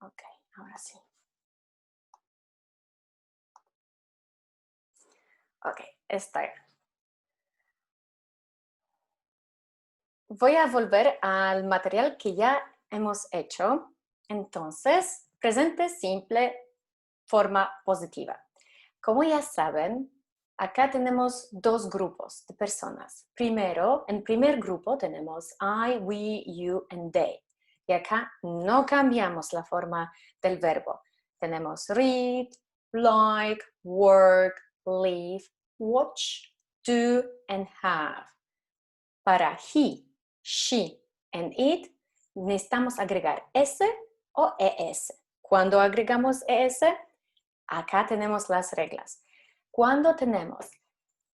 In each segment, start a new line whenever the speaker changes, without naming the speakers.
Ok, ahora sí. Ok, está. Voy a volver al material que ya hemos hecho. Entonces, presente simple, forma positiva. Como ya saben, acá tenemos dos grupos de personas. Primero, en primer grupo tenemos I, we, you, and they. Y acá no cambiamos la forma del verbo. Tenemos read, like, work, live, watch, do, and have. Para he, she, and it, necesitamos agregar s o es. Cuando agregamos es, acá tenemos las reglas. Cuando tenemos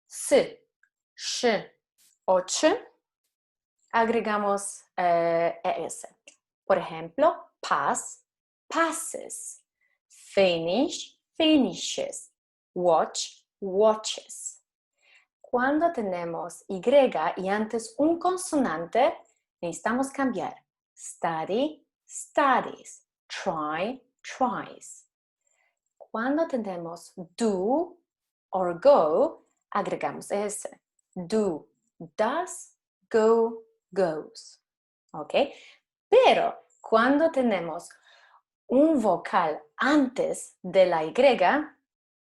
s, sh o ch, agregamos es. Por ejemplo, pass, passes, finish, finishes, watch, watches. Cuando tenemos y y antes un consonante, necesitamos cambiar. Study, studies, try, tries. Cuando tenemos do or go, agregamos s. Do, does, go, goes. ¿Ok? Pero cuando tenemos un vocal antes de la y,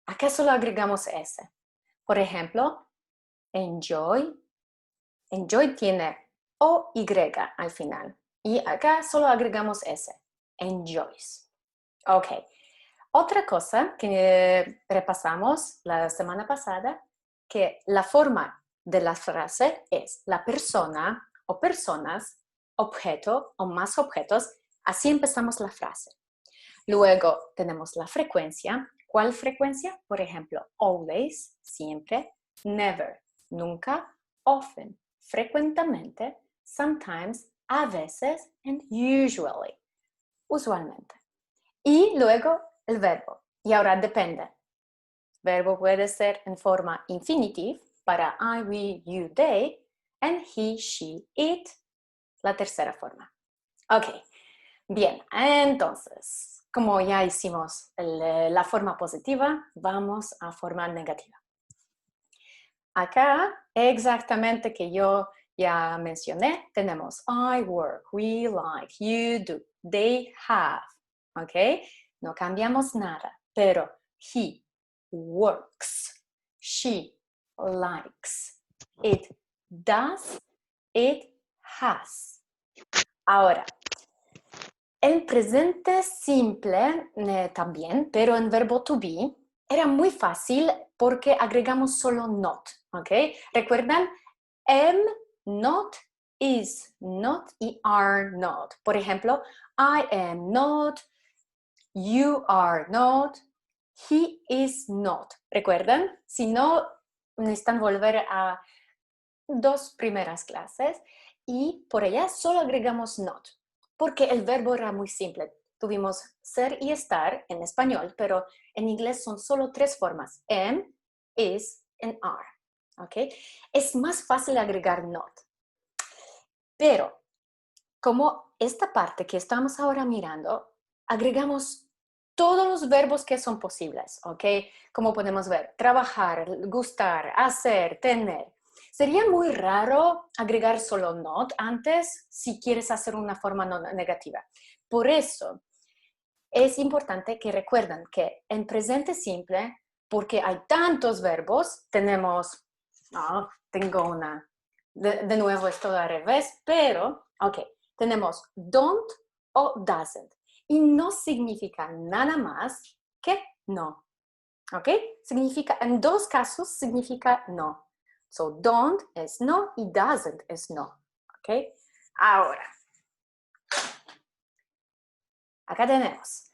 acá solo agregamos s. Por ejemplo, enjoy. Enjoy tiene o-y al final. Y acá solo agregamos s. Enjoys. Ok. Otra cosa que repasamos la semana pasada, que la forma de la frase es la persona o personas, objeto o más objetos. Así empezamos la frase. Luego tenemos la frecuencia. ¿Cuál frecuencia? Por ejemplo, always, siempre, never, nunca, often, frecuentemente, sometimes, a veces, and usually, usualmente. Y luego el verbo. Y ahora depende. El verbo puede ser en forma infinitive para I, we, you, they, and he, she, it, la tercera forma. Ok, bien, entonces, como ya hicimos la forma positiva, vamos a forma negativa. Acá, exactamente que yo ya mencioné, tenemos I work, we like, you do, they have, ¿ok? No cambiamos nada, pero he works, she likes, it does, it has. Ahora, el presente simple también, pero en verbo to be, era muy fácil porque agregamos solo not, ¿ok? ¿Recuerdan? Am not, is not y are not. Por ejemplo, I am not, you are not, he is not. ¿Recuerdan? Si no, necesitan volver a dos primeras clases y por ellas solo agregamos not. Porque el verbo era muy simple. Tuvimos ser y estar en español, pero en inglés son solo tres formas. Am, is, and are. ¿Ok? Es más fácil agregar not. Pero, como esta parte que estamos ahora mirando, agregamos todos los verbos que son posibles. ¿Ok? Como podemos ver, trabajar, gustar, hacer, tener. Sería muy raro agregar solo not antes si quieres hacer una forma no negativa. Por eso es importante que recuerden que en presente simple, porque hay tantos verbos, tenemos, tengo una, de nuevo es todo al revés, pero, ok, tenemos don't o doesn't. Y no significa nada más que no. ¿Ok? Significa, en dos casos significa no. So, don't es no y doesn't es no. ¿Ok? Ahora, acá tenemos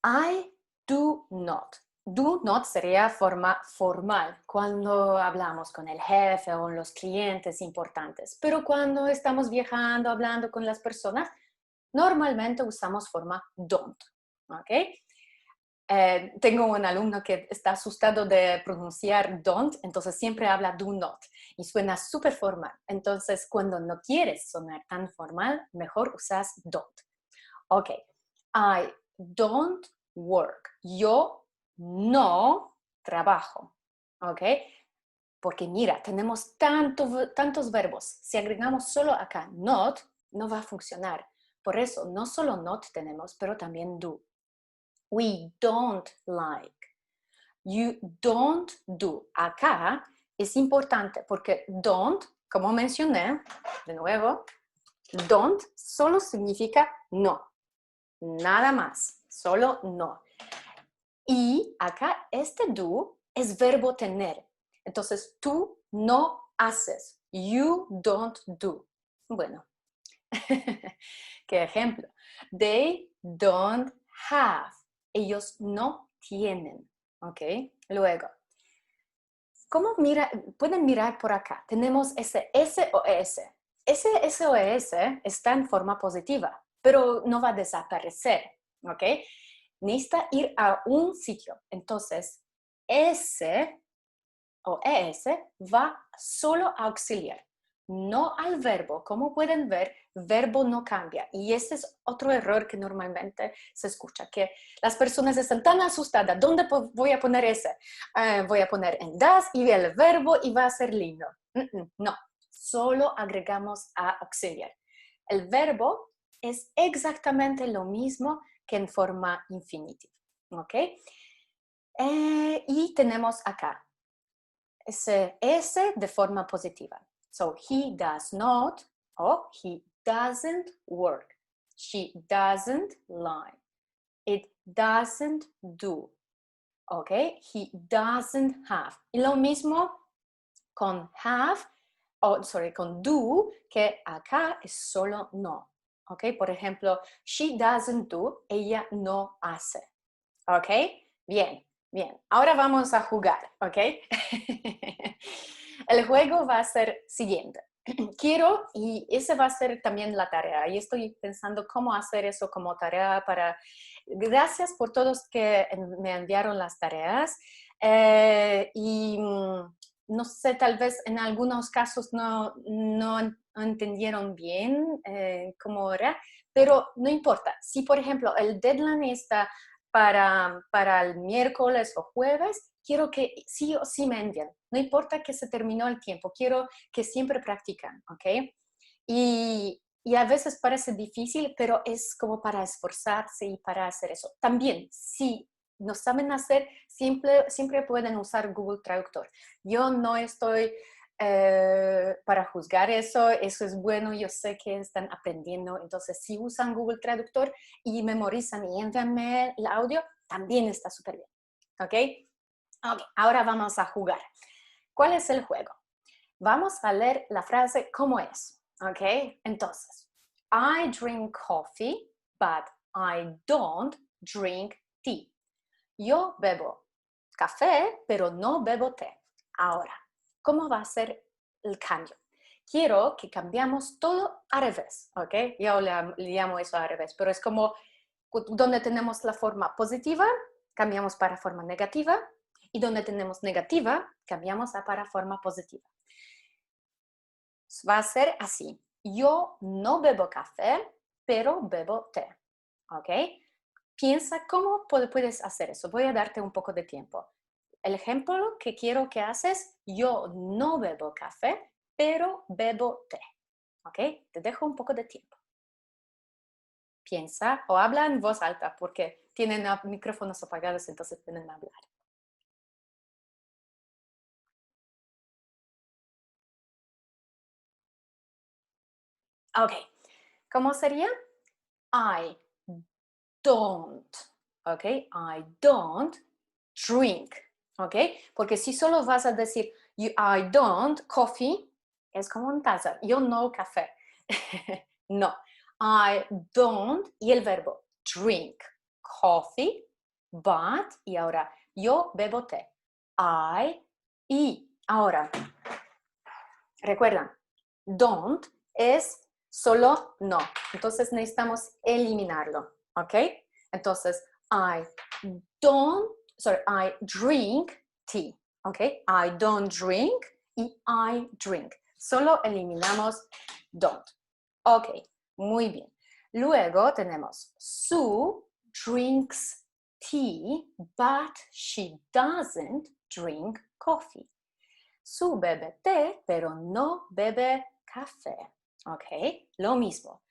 I do not. Do not sería forma formal cuando hablamos con el jefe o los clientes importantes. Pero cuando estamos viajando, hablando con las personas, normalmente usamos forma don't. ¿Ok? Tengo un alumno que está asustado de pronunciar don't, entonces siempre habla do not y suena súper formal. Entonces, cuando no quieres sonar tan formal, mejor usas don't. Ok, I don't work. Yo no trabajo. ¿Ok? Porque mira, tenemos tantos verbos. Si agregamos solo acá not, no va a funcionar. Por eso, no solo not tenemos, pero también do. We don't like. You don't do. Acá es importante porque don't, como mencioné, de nuevo, don't solo significa no. Nada más, solo no. Y acá este do es verbo tener. Entonces, tú no haces. You don't do. Bueno, qué ejemplo. They don't have. Ellos no tienen. ¿Ok? Luego, ¿cómo pueden mirar por acá? Tenemos ese S o S. Ese S o S está en forma positiva, pero no va a desaparecer. ¿Ok? Necesita ir a un sitio. Entonces, S o ES va solo a auxiliar, no al verbo. Como pueden ver, verbo no cambia. Y este es otro error que normalmente se escucha, que las personas están tan asustadas. ¿Dónde voy a poner ese? Voy a poner en das y el verbo y va a ser lindo. No, solo agregamos a auxiliar. El verbo es exactamente lo mismo que en forma infinitiva. ¿Ok? Y tenemos acá ese S de forma positiva. So, he does not o he doesn't work. She doesn't lie. It doesn't do. ¿Ok? He doesn't have. Y lo mismo con have, con do, que acá es solo no. ¿Ok? Por ejemplo, she doesn't do, ella no hace. ¿Ok? Bien, bien. Ahora vamos a jugar, ¿ok? El juego va a ser siguiente. Quiero, y esa va a ser también la tarea, y estoy pensando cómo hacer eso como tarea para... Gracias por todos que me enviaron las tareas, y no sé, tal vez en algunos casos no entendieron bien cómo era, pero no importa. Si, por ejemplo, el deadline está para el miércoles o jueves, quiero que sí o sí me envíen. No importa que se terminó el tiempo, quiero que siempre practican, ¿ok? Y a veces parece difícil, pero es como para esforzarse y para hacer eso. También, si no saben hacer, siempre pueden usar Google Traductor. Yo no estoy para juzgar eso es bueno, yo sé que están aprendiendo, entonces si usan Google Traductor y memorizan y envíanme el audio, también está súper bien, ¿ok? Ok, ahora vamos a jugar. ¿Cuál es el juego? Vamos a leer la frase como es, ¿ok? Entonces, I drink coffee, but I don't drink tea. Yo bebo café, pero no bebo té. Ahora, ¿cómo va a ser el cambio? Quiero que cambiamos todo al revés, ¿ok? Yo le llamo eso al revés, pero es como donde tenemos la forma positiva, cambiamos para forma negativa, y donde tenemos negativa, cambiamos para forma positiva. Va a ser así. Yo no bebo café, pero bebo té, ¿ok? Piensa cómo puedes hacer eso. Voy a darte un poco de tiempo. El ejemplo que quiero que haces, yo no bebo café, pero bebo té. ¿Ok? Te dejo un poco de tiempo. Piensa o habla en voz alta porque tienen micrófonos apagados, entonces pueden hablar. Ok. ¿Cómo sería? I don't. ¿Ok? I don't drink. ¿Ok? Porque si solo vas a decir I don't coffee, es como un taza. Yo no café. No. I don't y el verbo drink coffee, but y ahora yo bebo té. Y ahora, recuerdan, don't es solo no. Entonces necesitamos eliminarlo. ¿Ok? Entonces, I drink tea, ¿ok? I don't drink y I drink. Solo eliminamos don't. Ok, muy bien. Luego tenemos su drinks tea, but she doesn't drink coffee. Su bebe té, pero no bebe café. ¿Ok? Lo mismo.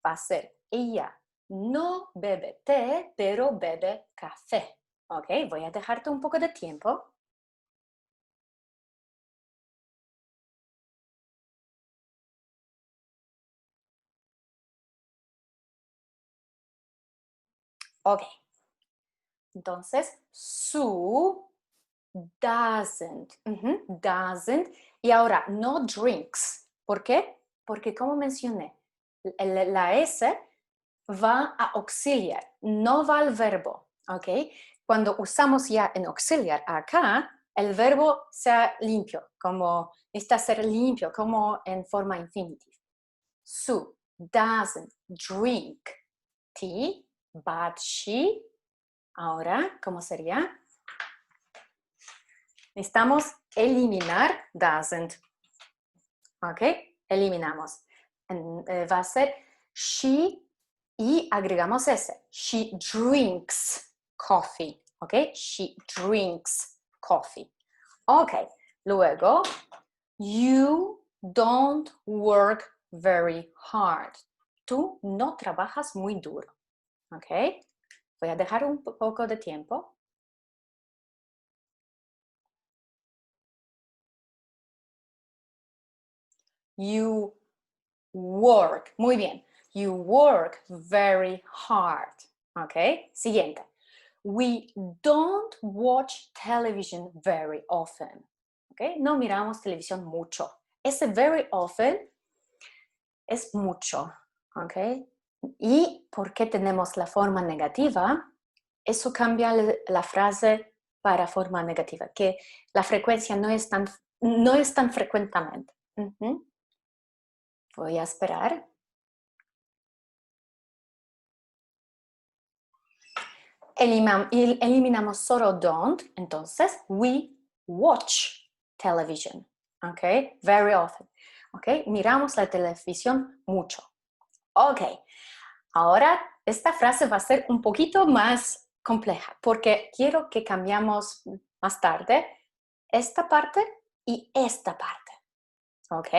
Va a ser ella no bebe té, pero bebe café. ¿Ok? Voy a dejarte un poco de tiempo. Ok. Entonces, su doesn't. Doesn't. Y ahora, no drinks. ¿Por qué? Porque como mencioné, la S va a auxiliar, no va al verbo. ¿Ok? Cuando usamos ya en auxiliar acá, el verbo sea limpio, como necesita ser limpio, como en forma infinitiva. Sue doesn't drink tea, but she. Ahora, ¿cómo sería? Necesitamos eliminar doesn't. ¿Ok? Eliminamos. Va a ser she y agregamos ese. She drinks coffee. ¿Ok? She drinks coffee. Ok. Luego, you don't work very hard. Tú no trabajas muy duro. ¿Ok? Voy a dejar un poco de tiempo. You work. Muy bien. You work very hard. ¿Ok? Siguiente. We don't watch television very often. ¿Ok? No miramos televisión mucho. Ese very often es mucho. ¿Ok? ¿Y por qué tenemos la forma negativa? Eso cambia la frase para forma negativa, que la frecuencia no es tan frecuentemente. Voy a esperar. Eliminamos solo don't, entonces we watch television, ¿ok? Very often, ¿ok? Miramos la televisión mucho. Ok, ahora esta frase va a ser un poquito más compleja porque quiero que cambiamos más tarde esta parte y esta parte, ¿ok?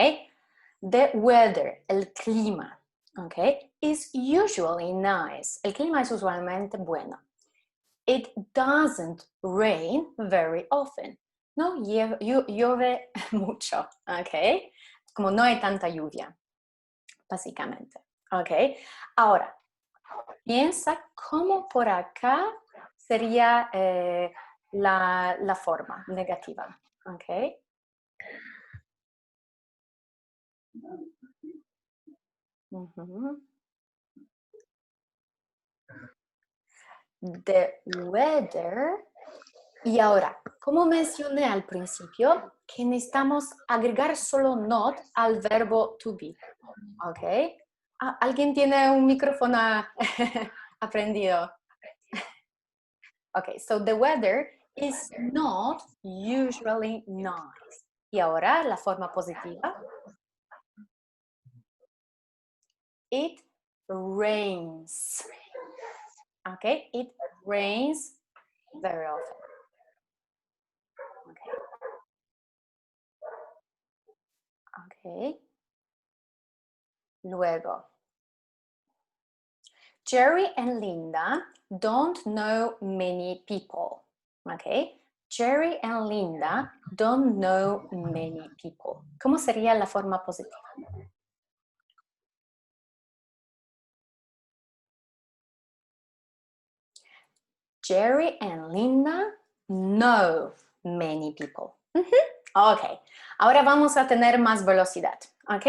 The weather, el clima, ¿ok? Is usually nice. El clima es usualmente bueno. It doesn't rain very often. No llueve mucho, ¿ok? Como no hay tanta lluvia, básicamente, ¿ok? Ahora, piensa cómo por acá sería la forma negativa, ¿ok? The weather. Y ahora, como mencioné al principio, que necesitamos agregar solo not al verbo to be, ¿ok? ¿Alguien tiene un micrófono aprendido? Ok, so the weather is not usually nice. Y ahora la forma positiva. It rains. Ok, it rains very often. Ok. Luego, Jerry and Linda don't know many people. Okay? Jerry and Linda don't know many people. ¿Cómo sería la forma positiva? Jerry and Linda know many people. Ok. Ahora vamos a tener más velocidad. Ok?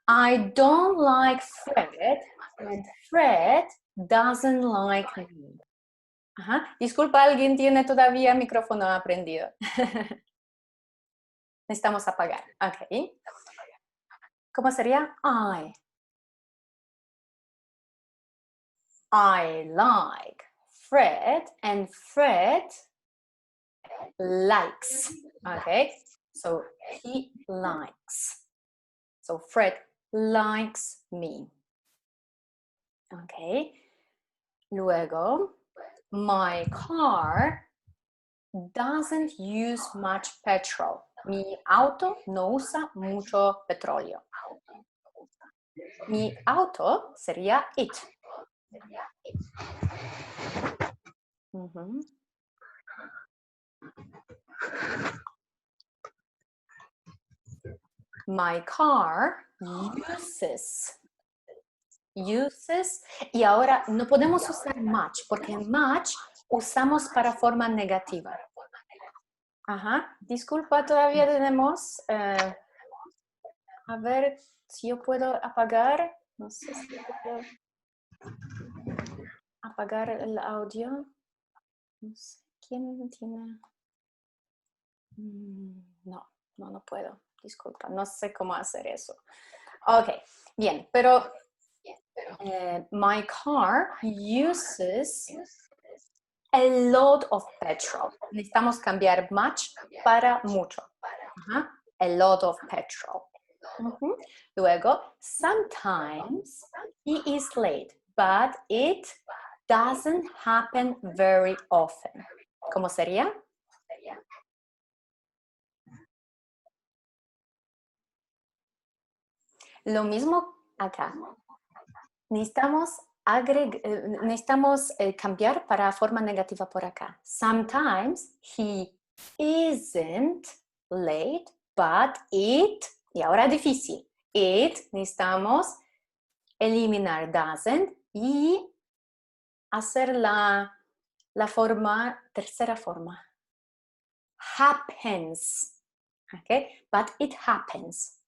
I don't like Fred and Fred doesn't like me. Ajá. Disculpa, ¿alguien tiene todavía micrófono aprendido? Necesitamos apagar. Ok. ¿Cómo sería? I like Fred and Fred likes. Okay. So he likes. So Fred likes me. Okay. Luego, my car doesn't use much petrol. Mi auto no usa mucho petróleo. Mi auto sería it. Uh-huh. My car uses. Y ahora no podemos usar much porque much usamos para forma negativa. Ajá, disculpa, todavía tenemos. A ver si yo puedo apagar. No sé si puedo apagar el audio. No sé, ¿quién tiene? No puedo. Disculpa, no sé cómo hacer eso. Ok, bien, pero my car uses a lot of petrol. Necesitamos cambiar much para mucho. Ajá. A lot of petrol. Uh-huh. Luego, sometimes he is late, but it doesn't happen very often. ¿Cómo sería? Lo mismo acá. Necesitamos cambiar para forma negativa por acá. Sometimes he isn't late, but it, y ahora difícil, it, necesitamos eliminar doesn't y hacer la tercera forma. Happens, okay, but it happens.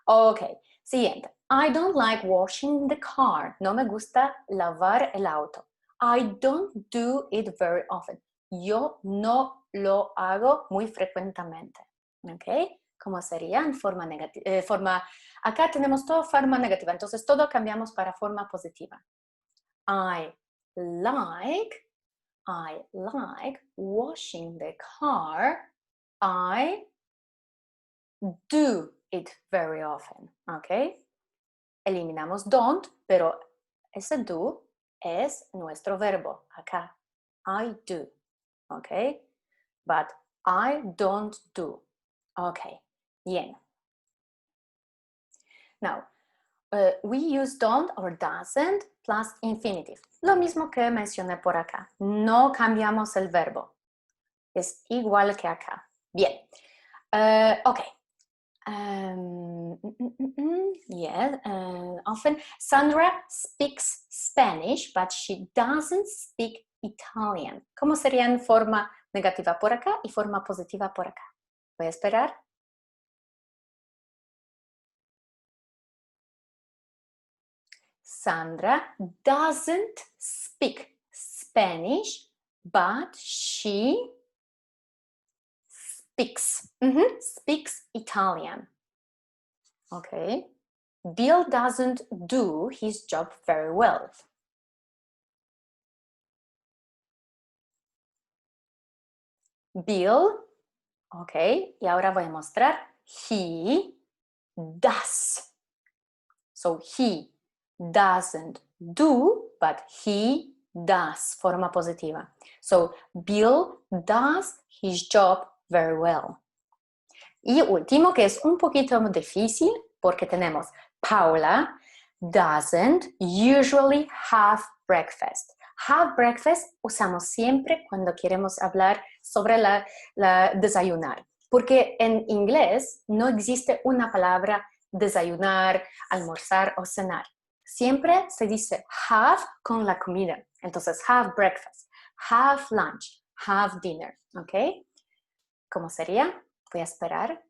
Ok, siguiente. I don't like washing the car. No me gusta lavar el auto. I don't do it very often. Yo no lo hago muy frecuentemente. ¿Ok? ¿Cómo sería en forma negativa? Acá tenemos todo forma negativa, entonces todo cambiamos para forma positiva. I like washing the car. I do it very often, ¿ok? Eliminamos don't, pero ese do es nuestro verbo acá. I do, ¿ok? But I don't do. Ok, bien. Now, we use don't or doesn't plus infinitive. Lo mismo que mencioné por acá. No cambiamos el verbo. Es igual que acá. Bien. Ok. Yes, often Sandra speaks Spanish, but she doesn't speak Italian. ¿Cómo serían forma negativa por acá y forma positiva por acá? Voy a esperar. Sandra doesn't speak Spanish, but she speaks Italian. Okay. Bill doesn't do his job very well. Bill, ok, y ahora voy a mostrar, he does. So he doesn't do, but he does, forma positiva. So Bill does his job very well. Y último, que es un poquito difícil, porque tenemos Paula doesn't usually have breakfast. Have breakfast usamos siempre cuando queremos hablar sobre la desayunar, porque en inglés no existe una palabra desayunar, almorzar o cenar. Siempre se dice have con la comida. Entonces, have breakfast, have lunch, have dinner, ¿ok? ¿Cómo sería? Voy a esperar.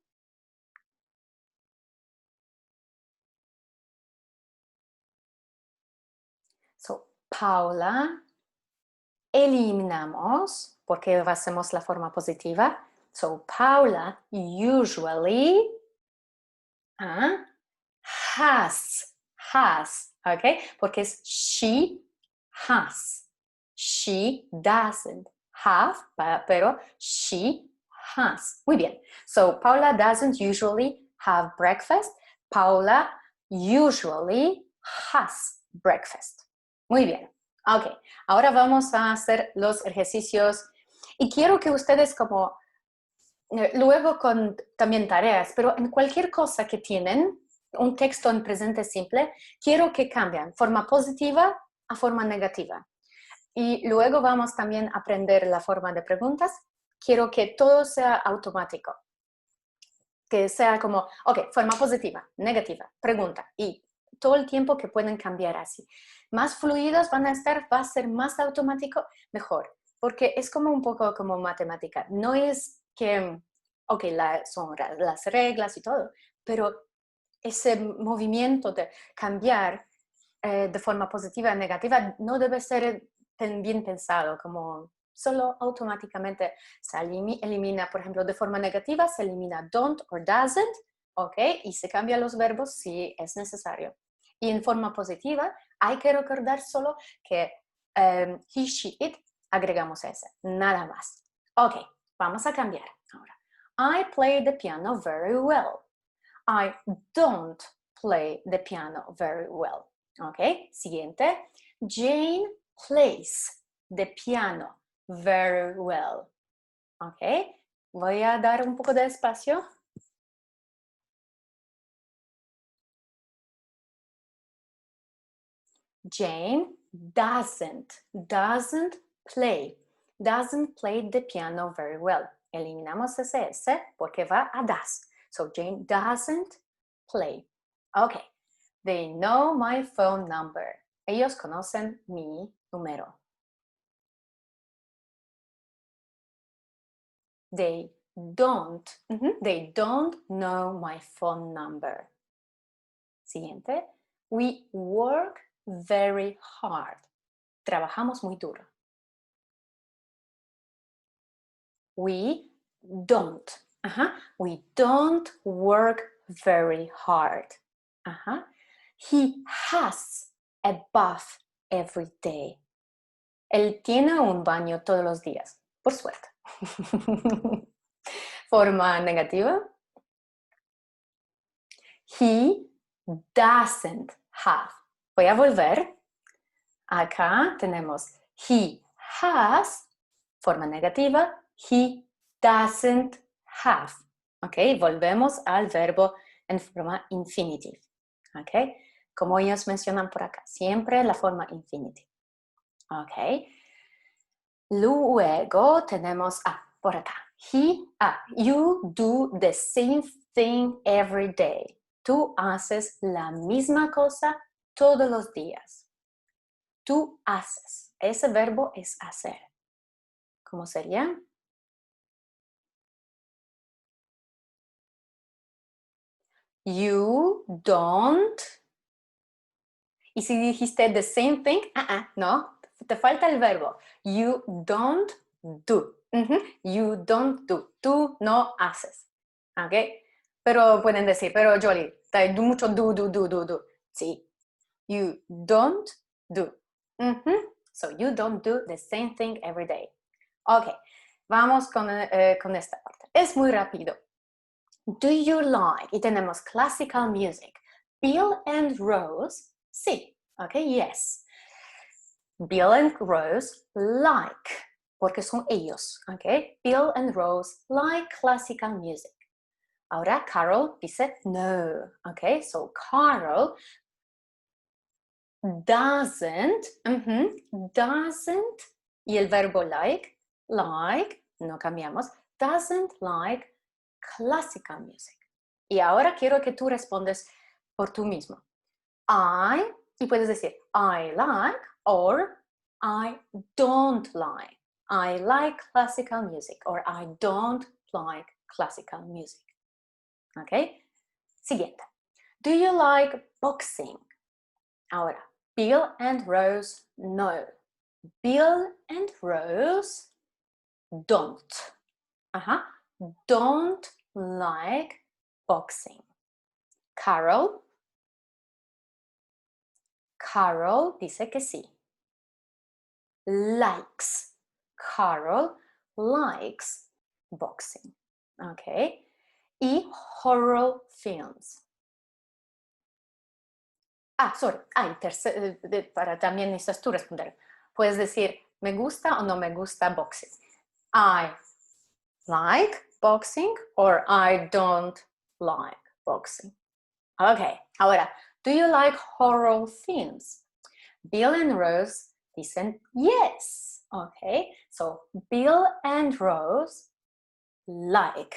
So, Paula, eliminamos, porque hacemos la forma positiva. So, Paula usually has, ¿ok? Porque es she has. She doesn't have, pero she has. Muy bien. So, Paula doesn't usually have breakfast. Paula usually has breakfast. Muy bien. Ok, ahora vamos a hacer los ejercicios y quiero que ustedes como luego con también tareas, pero en cualquier cosa que tienen, un texto en presente simple, quiero que cambien forma positiva a forma negativa. Y luego vamos también a aprender la forma de preguntas. Quiero que todo sea automático. Que sea como, ok, forma positiva, negativa, pregunta. Y todo el tiempo que pueden cambiar así. Más fluidos van a estar, va a ser más automático, mejor. Porque es como un poco como matemática. No es que, ok, son las reglas y todo, pero ese movimiento de cambiar de forma positiva a negativa no debe ser bien pensado, como solo automáticamente se elimina, por ejemplo, de forma negativa se elimina don't or doesn't, ¿ok? Y se cambian los verbos si es necesario. Y en forma positiva hay que recordar solo que he, she, it, agregamos ese, nada más. Ok, vamos a cambiar ahora. I play the piano very well. I don't play the piano very well. Ok, siguiente. Jane plays the piano very well. Ok, voy a dar un poco de espacio. Jane doesn't play the piano very well. Eliminamos ese S porque va a does. So Jane doesn't play. Okay. They know my phone number. Ellos conocen mi número. They they don't know my phone number. Siguiente. We work very hard. Trabajamos muy duro. We don't. We don't work very hard. He has a bath every day. Él tiene un baño todos los días, por suerte. Forma negativa. He doesn't have. Voy a volver. Acá tenemos he has, forma negativa. He doesn't have. Ok, volvemos al verbo en forma infinitive. Ok, como ellos mencionan por acá, siempre la forma infinitive. Ok. Luego tenemos, por acá. You do the same thing every day. Tú haces la misma cosa todos los días. Tú haces. Ese verbo es hacer. ¿Cómo sería? You don't. Y si dijiste the same thing, no, te falta el verbo. You don't do. You don't do. Tú no haces. ¿Ok? Pero pueden decir, pero Joli, hay mucho do. Sí. You don't do. So you don't do the same thing every day. Ok. Vamos con esta parte. Es muy rápido. Do you like? Y tenemos classical music. Bill and Rose. Sí. Okay, yes. Bill and Rose like, porque son ellos, okay? Bill and Rose like classical music. Ahora Carol dice no, okay? So Carol doesn't, doesn't, y el verbo like, no cambiamos, doesn't like classical music. Y ahora quiero que tú respondes por tú mismo. Y puedes decir, I like or I don't like. I like classical music or I don't like classical music. ¿Ok? Siguiente. Do you like boxing? Ahora, Bill and Rose, no. Bill and Rose don't. Don't like boxing. Carol dice que sí. Likes. Carol likes boxing. Ok. Y horror films. Sorry. Para también necesitas tú responder. Puedes decir, ¿me gusta o no me gusta boxing? I like boxing or I don't like boxing. Okay, ahora, do you like horror films? Bill and Rose dicen yes. Okay, so Bill and Rose like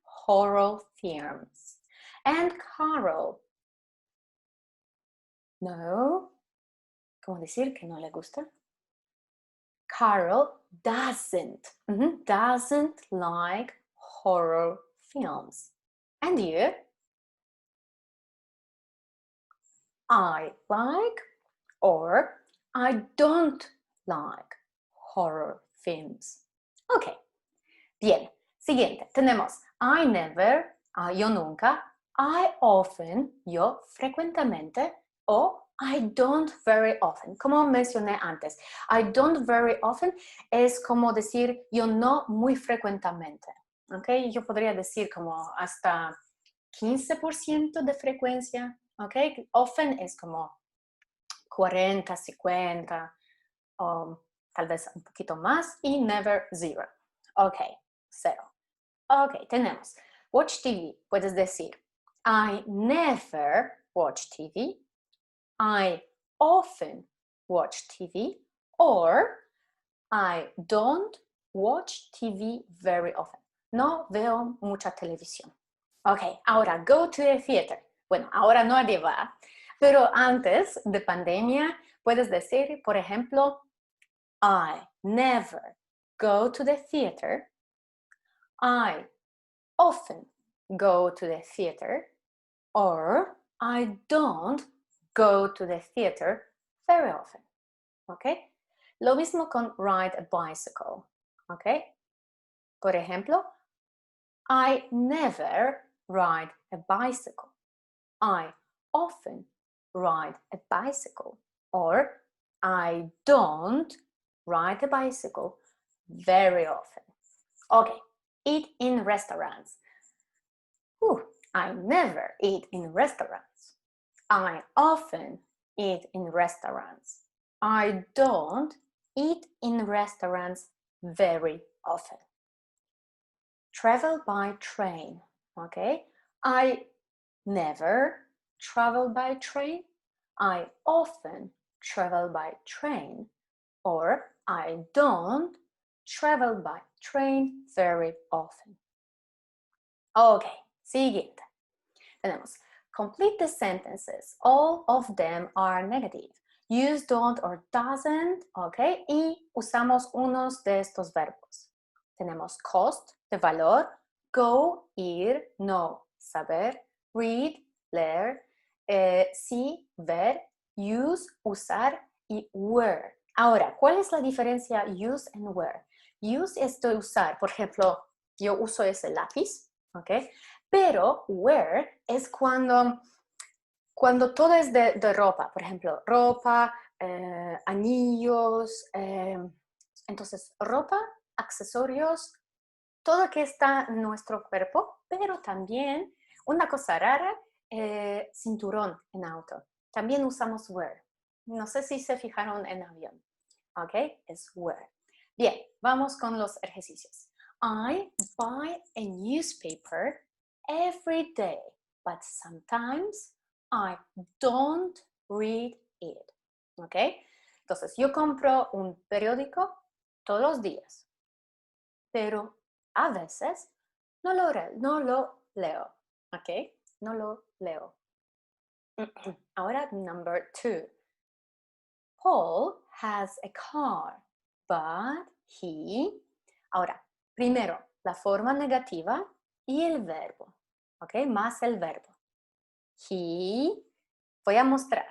horror films. And Carol, no. ¿Cómo decir que no le gusta? Carol doesn't like horror films. And you? I like or I don't like horror films. Ok, bien. Siguiente, tenemos I never, yo nunca, I often, yo frecuentemente, o I don't very often. Como mencioné antes, I don't very often es como decir yo no muy frecuentemente. Ok, yo podría decir como hasta 15% de frecuencia. Ok, often es como 40, 50, o tal vez un poquito más, y never, zero. Ok, cero. Ok, tenemos watch TV. Puedes decir I never watch TV, I often watch TV, or I don't watch TV very often. No veo mucha televisión. Ok, ahora go to the theater. Bueno, ahora no va, pero antes de pandemia puedes decir, por ejemplo, I never go to the theater. I often go to the theater, or I don't go to the theater very often. ¿Ok? Lo mismo con ride a bicycle. ¿Ok? Por ejemplo, I never ride a bicycle. I often ride a bicycle, or I don't ride a bicycle very often. Okay, eat in restaurants. I never eat in restaurants. I often eat in restaurants. I don't eat in restaurants very often. Travel by train, okay? I never travel by train. I often travel by train, or I don't travel by train very often. Okay, siguiente. Tenemos complete the sentences. All of them are negative. Use don't or doesn't, okay? Y usamos unos de estos verbos. Tenemos cost, de valor, go, ir, know, saber, read, leer, see, ver, use, usar y wear. Ahora, ¿cuál es la diferencia use and wear? Use es de usar. Por ejemplo, yo uso ese lápiz, ¿ok? Pero wear es cuando todo es de ropa. Por ejemplo, ropa, anillos, entonces ropa, accesorios, todo que está en nuestro cuerpo, pero también una cosa rara, cinturón en auto. También usamos wear. No sé si se fijaron en avión. ¿Ok? Es wear. Bien, vamos con los ejercicios. I buy a newspaper every day, but sometimes I don't read it. ¿Ok? Entonces, yo compro un periódico todos los días, pero a veces no lo leo. ¿Ok? No lo leo. Ahora, number 2. Paul has a car, but he... Ahora, primero, la forma negativa y el verbo. ¿Ok? Más el verbo. He... Voy a mostrar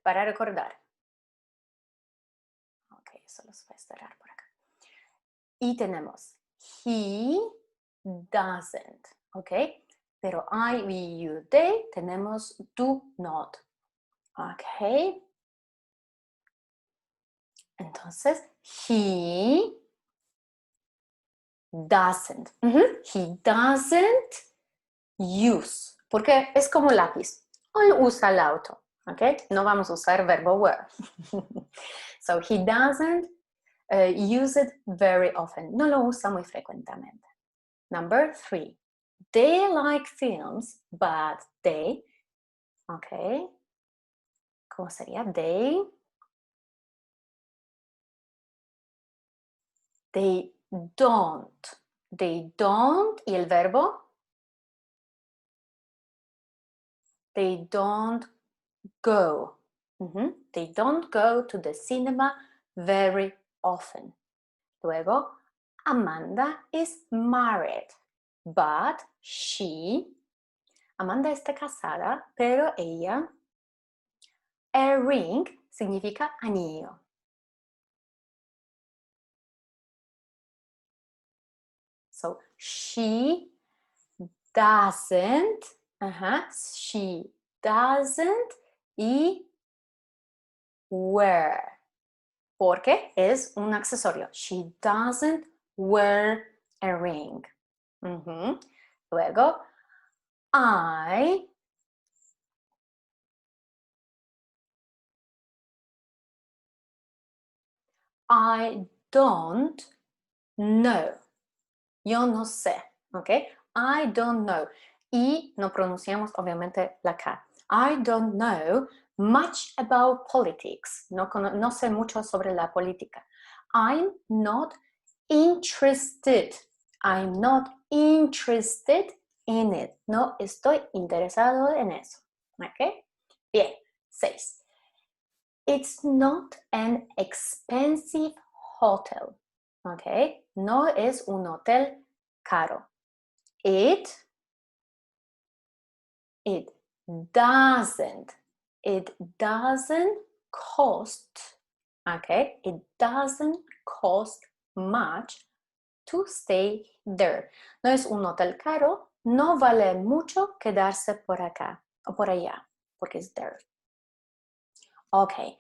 para recordar. Ok, eso los voy a cerrar por acá. Y tenemos he doesn't. ¿Ok? Pero I, we, you, they tenemos do not. ¿Ok? Entonces, he doesn't. He doesn't use. Porque es como lápiz. Él usa el auto, ¿ok? No vamos a usar verbo were. So, he doesn't use it very often. No lo usa muy frecuentemente. Number 3. They like films, but they, ¿ok? ¿Cómo sería? They don't. They don't. ¿Y el verbo? They don't go. They don't go to the cinema very often. Luego, Amanda is married, but Amanda está casada, pero ella, a ring significa anillo. So, she doesn't, she doesn't y wear, porque es un accesorio. She doesn't wear a ring. Luego, I don't know. Yo no sé, ¿ok? I don't know. Y no pronunciamos obviamente la K. I don't know much about politics. No sé mucho sobre la política. I'm not interested. I'm not interested in it. No estoy interesado en eso. ¿Ok? Bien. 6. It's not an expensive hotel. ¿Ok? No es un hotel caro. It doesn't cost, okay? It doesn't cost much to stay there. No es un hotel caro, no vale mucho quedarse por acá o por allá, porque es there. Okay,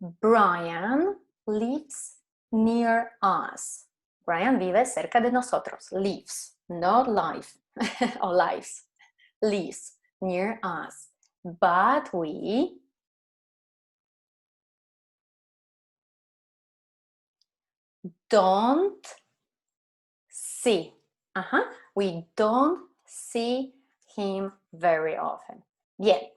Brian lives near us. Brian vive cerca de nosotros. Lives, not live or lives. Lives near us. But we don't see. We don't see him very often. Bien.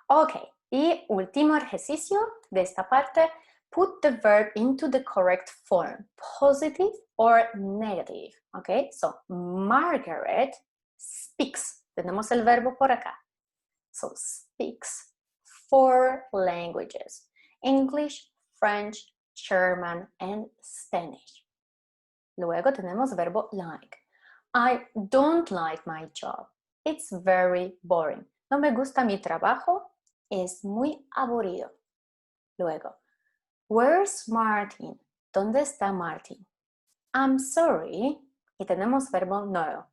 Ok. Y último ejercicio de esta parte. Put the verb into the correct form. Positive or negative. Ok. So, Margaret speaks. Tenemos el verbo por acá. So, speaks 4 languages. English, French, German, and Spanish. Luego tenemos verbo like. I don't like my job. It's very boring. No me gusta mi trabajo. Es muy aburrido. Luego, where's Martin? ¿Dónde está Martin? I'm sorry. Y tenemos verbo no.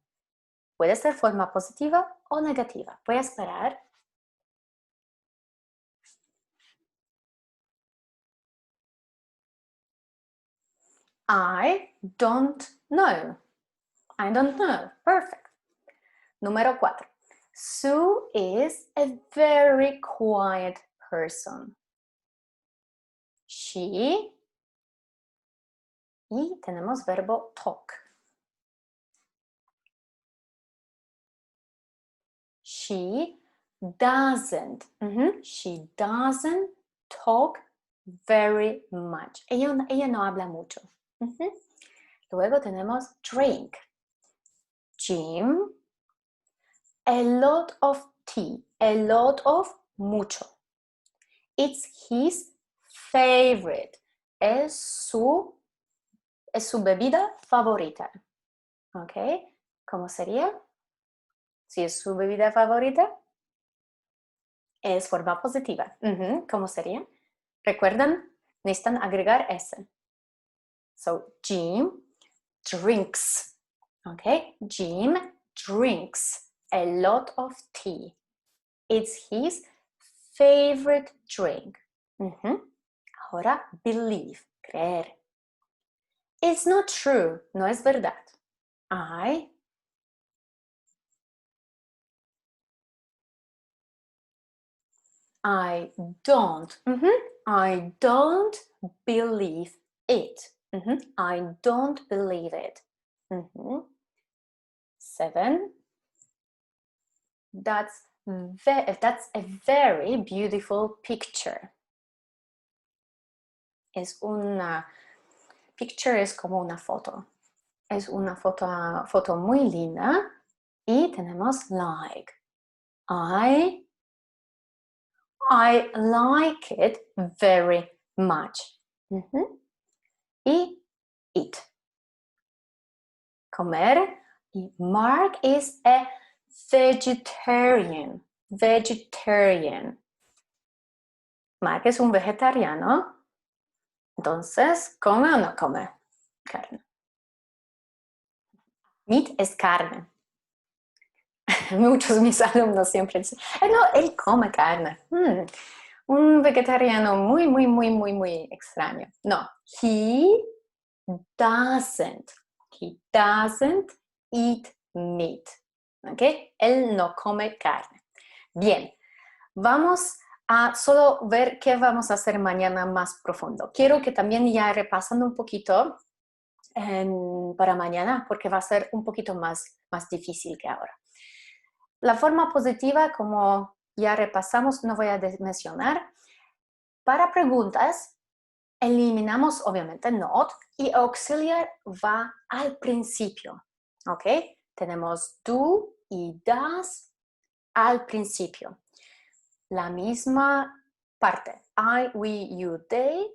Puede ser forma positiva o negativa. Voy a esperar. I don't know. I don't know. Perfect. Número 4. Sue is a very quiet person. She, y tenemos verbo talk. She doesn't talk very much. Ella no habla mucho. Luego tenemos drink. Jim, a lot of tea, a lot of mucho. It's his favorite. Es su bebida favorita. ¿Ok? ¿Cómo sería? Si es su bebida favorita, es forma positiva. ¿Cómo sería? ¿Recuerdan? Necesitan agregar S. So, Jim drinks. ¿Ok? Jim drinks a lot of tea. It's his favorite drink. Ahora, believe, creer. It's not true, no es verdad. I I don't. I don't believe it. I don't believe it. 7. That's a very beautiful picture. Picture es como una foto. Es una foto muy linda. Y tenemos like. I like it very much. Y eat. Comer. Y Mark is a vegetarian. Vegetarian. Mark es un vegetariano. Entonces, ¿come o no come carne? Meat es carne. Muchos de mis alumnos siempre dicen, no, él come carne. Un vegetariano muy, muy, muy, muy, muy extraño. No, he doesn't eat meat. ¿Ok? Él no come carne. Bien, vamos a solo ver qué vamos a hacer mañana más profundo. Quiero que también ya repasando un poquito para mañana, porque va a ser un poquito más difícil que ahora. La forma positiva, como ya repasamos, no voy a mencionar. Para preguntas, eliminamos obviamente not y auxiliar va al principio. ¿Ok? Tenemos do y does al principio. La misma parte. I, we, you, they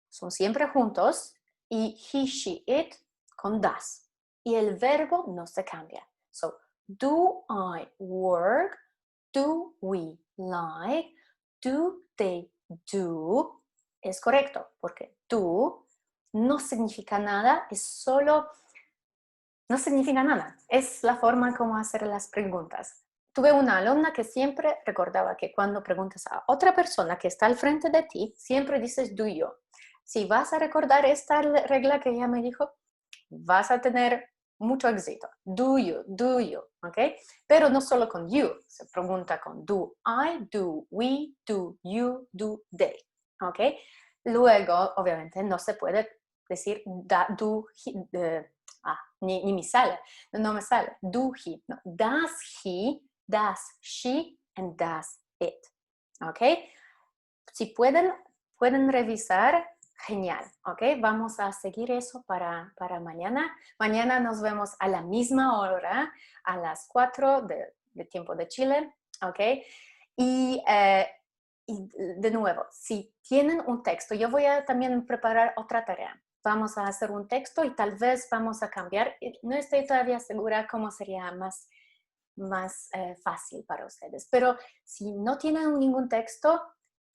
son siempre juntos y he, she, it con does. Y el verbo no se cambia. So, do I work? Do we like? Do they do? Es correcto, porque do no significa nada, no significa nada. Es la forma como hacer las preguntas. Tuve una alumna que siempre recordaba que cuando preguntas a otra persona que está al frente de ti, siempre dices do you. Si vas a recordar esta regla que ella me dijo, vas a tener mucho éxito. Do you, ¿ok? Pero no solo con you, se pregunta con do I, do we, do you, do they, ¿ok? Luego, obviamente, no se puede decir do, he, ni me sale, no me sale. Do he, no. Does he, does she, and does it, ¿ok? Si pueden revisar, genial, ¿ok? Vamos a seguir eso para mañana. Mañana nos vemos a la misma hora, a las 4 de tiempo de Chile, ¿ok? Y de nuevo, si tienen un texto, yo voy a también preparar otra tarea. Vamos a hacer un texto y tal vez vamos a cambiar. No estoy todavía segura cómo sería más fácil para ustedes. Pero si no tienen ningún texto,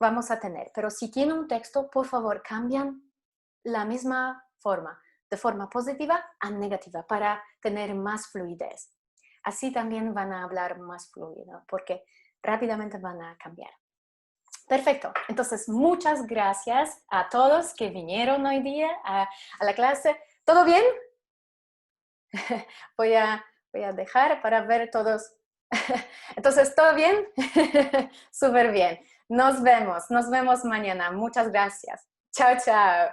vamos a tener. Pero si tienen un texto, por favor, cambian la misma forma, de forma positiva a negativa, para tener más fluidez. Así también van a hablar más fluido, porque rápidamente van a cambiar. Perfecto. Entonces, muchas gracias a todos que vinieron hoy día a la clase. ¿Todo bien? Voy a dejar para ver todos. Entonces, ¿todo bien? Súper bien. Nos vemos mañana. Muchas gracias. Chao, chao.